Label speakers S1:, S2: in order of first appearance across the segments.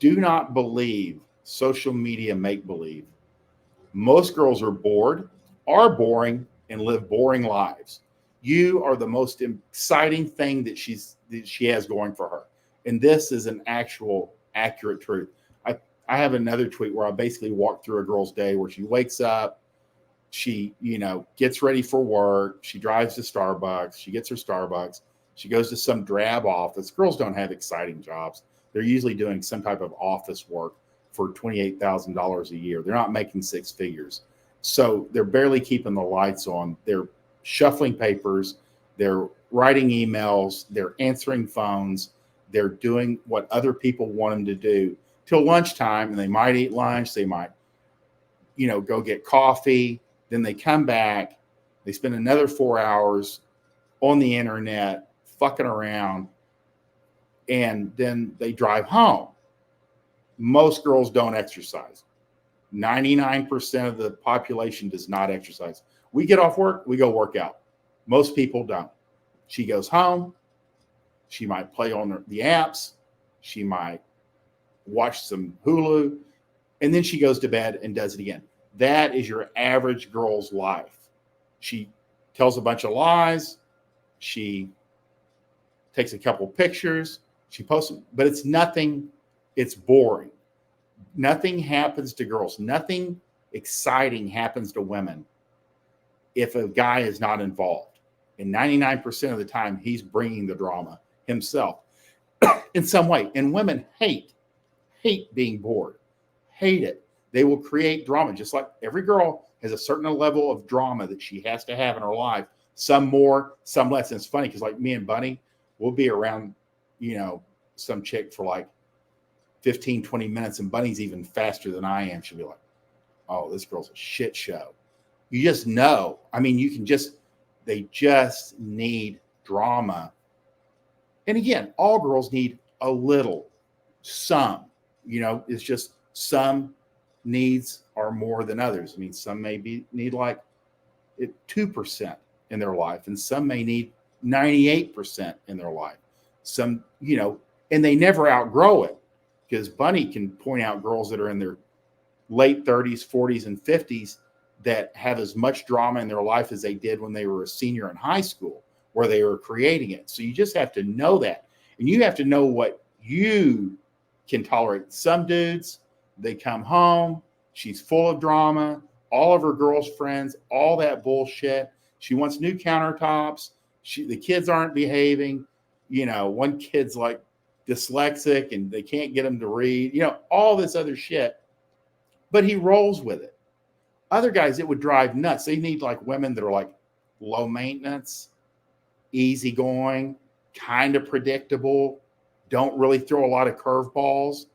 S1: Do not believe social media make believe. Most girls are boring, and live boring lives. You are the most exciting thing that she has going for her. And this is an actual accurate truth. I, I have another tweet where I basically walk through a girl's day where she wakes up, she, gets ready for work, she drives to Starbucks, she gets her Starbucks, she goes to some drab office. Girls don't have exciting jobs. They're usually doing some type of office work for $28,000 a year. They're not making six figures. So they're barely keeping the lights on. They're shuffling papers, they're writing emails, they're answering phones, they're doing what other people want them to do till lunchtime. And they might eat lunch, they might, go get coffee. Then they come back, they spend another 4 hours on the internet, fucking around, and then they drive home. Most girls don't exercise. 99% of the population does not exercise. We get off work, we go work out. Most people don't. She goes home, she might play on the apps, she might watch some Hulu, and then she goes to bed and does it again. That is your average girl's life. She tells a bunch of lies, she takes a couple pictures, she posts them, but it's nothing, it's boring. Nothing happens to girls. Nothing exciting happens to women if a guy is not involved. And 99% of the time, he's bringing the drama himself in some way. And women hate being bored, hate it. They will create drama, just like every girl has a certain level of drama that she has to have in her life. Some more, some less. And it's funny because, like me and Bunny, we'll be around, some chick for like 15, 20 minutes, and Bunny's even faster than I am. She'll be like, oh, this girl's a shit show. You just know. I mean, they just need drama. And again, all girls need a little, some, it's just some needs are more than others. I mean, some may need like 2% in their life, and some may need 98% in their life. Some, and they never outgrow it. Because Bunny can point out girls that are in their late 30s, 40s, and 50s that have as much drama in their life as they did when they were a senior in high school, where they were creating it. So you just have to know that. And you have to know what you can tolerate. Some dudes, they come home, she's full of drama, all of her girls' friends, all that bullshit. She wants new countertops. The kids aren't behaving. One kid's like dyslexic and they can't get him to read, all this other shit, but he rolls with it. Other guys, it would drive nuts. They need like women that are like low maintenance, easygoing, kind of predictable, don't really throw a lot of curveballs.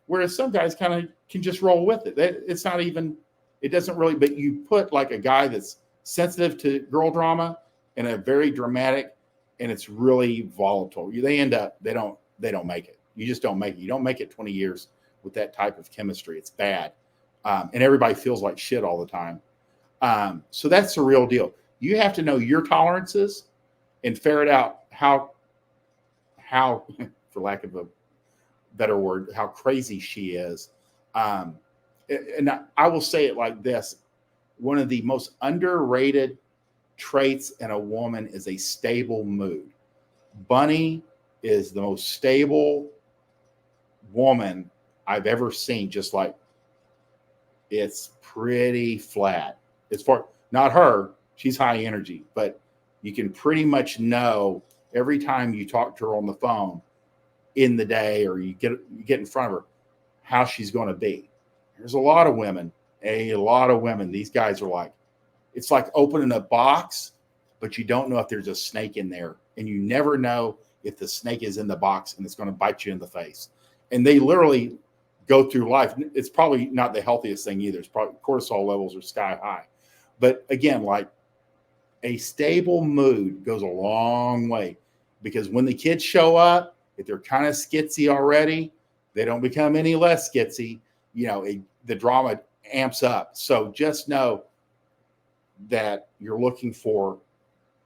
S1: Whereas some guys kind of can just roll with it. It's not even, it doesn't really, but you put like a guy that's sensitive to girl drama and a very dramatic, and it's really volatile. They end up, they don't make it. You just don't make it. You don't make it 20 years with that type of chemistry. It's bad. And everybody feels like shit all the time. So that's the real deal. You have to know your tolerances and ferret out how, for lack of a better word, how crazy she is. And I will say it like this. One of the most underrated traits in a woman is a stable mood. Bunny is the most stable woman I've ever seen. Just like, it's pretty flat. As far, not her, she's high energy, but you can pretty much know every time you talk to her on the phone in the day, or you get in front of her, how she's going to be. There's a lot of women. These guys are like, it's like opening a box, but you don't know if there's a snake in there, and you never know if the snake is in the box and it's going to bite you in the face. And they literally go through life. It's probably not the healthiest thing either. It's probably cortisol levels are sky high. But again, like, a stable mood goes a long way, because when the kids show up, if they're kind of skitsy already, they don't become any less skitsy. The drama amps up. So just know that you're looking for,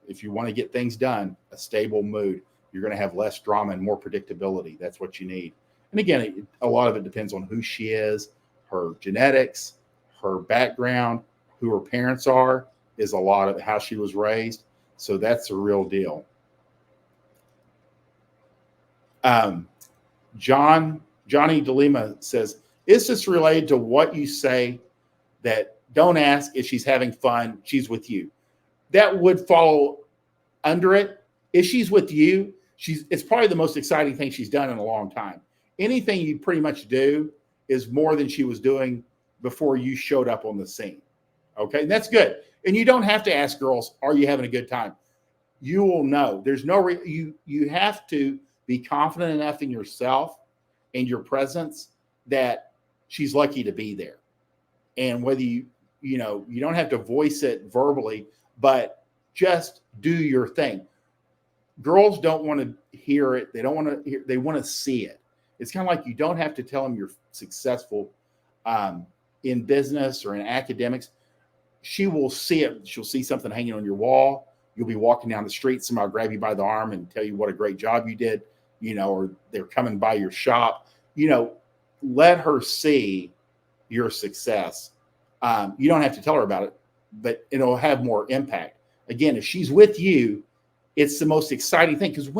S1: if you want to get things done, a stable mood. You're going to have less drama and more predictability. That's what you need. And again, a lot of it depends on who she is, her genetics, her background, who her parents are, is a lot of how she was raised. So that's a real deal. Johnny DeLima says, is this related to what you say that don't ask if she's having fun, she's with you? That would follow under it. If she's with you, it's probably the most exciting thing she's done in a long time. Anything you pretty much do is more than she was doing before you showed up on the scene. Okay, and that's good. And you don't have to ask girls, are you having a good time? You will know. There's no you have to be confident enough in yourself and your presence that she's lucky to be there. And whether you don't have to voice it verbally, but just do your thing. Girls don't want to hear it. They don't want to hear, they want to see it. It's kind of like you don't have to tell them you're successful in business or in academics. She will see it. She'll see something hanging on your wall. You'll be walking down the street. Somebody will grab you by the arm and tell you what a great job you did, or they're coming by your shop. Let her see your success. You don't have to tell her about it, but it'll have more impact. Again, if she's with you, it's the most exciting thing, because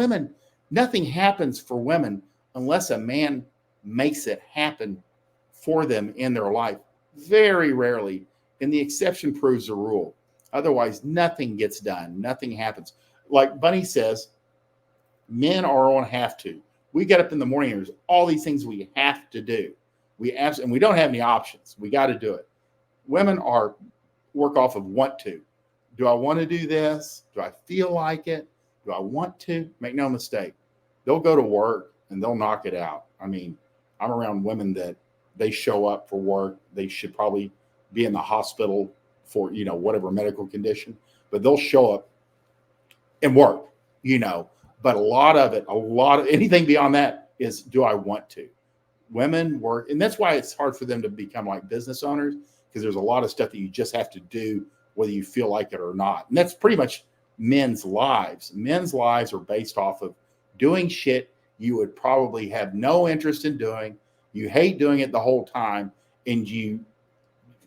S1: nothing happens for women unless a man makes it happen for them in their life. Very rarely, and the exception proves the rule. Otherwise, nothing gets done. Nothing happens. Like Bunny says, men are on have to. We get up in the morning, there's all these things we have to do. And we don't have any options. We got to do it. Women work off of want to. Do I want to do this? Do I feel like it? Do I want to? Make no mistake. They'll go to work and they'll knock it out. I mean, I'm around women that they show up for work. They should probably be in the hospital for, whatever medical condition, but they'll show up and work, but a lot of anything beyond that is, do I want to? Women work. And that's why it's hard for them to become like business owners, because there's a lot of stuff that you just have to do, whether you feel like it or not. And that's pretty much men's lives. Men's lives are based off of doing shit you would probably have no interest in doing. You hate doing it the whole time, and you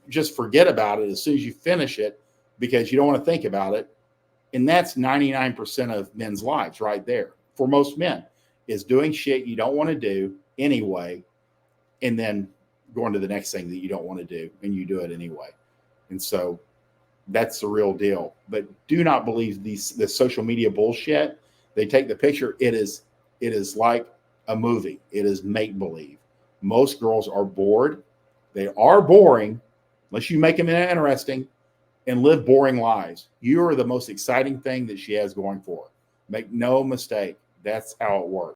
S1: just forget about it as soon as you finish it because you don't want to think about it. And that's 99% of men's lives right there. For most men, is doing shit you don't want to do anyway, and then going to the next thing that you don't want to do, and you do it anyway. And so that's the real deal. But do not believe this social media bullshit. They take the picture. It is like a movie. It is make-believe. Most girls are bored. They are boring, unless you make them interesting, and live boring lives. You are the most exciting thing that she has going for her. Make no mistake. That's how it works.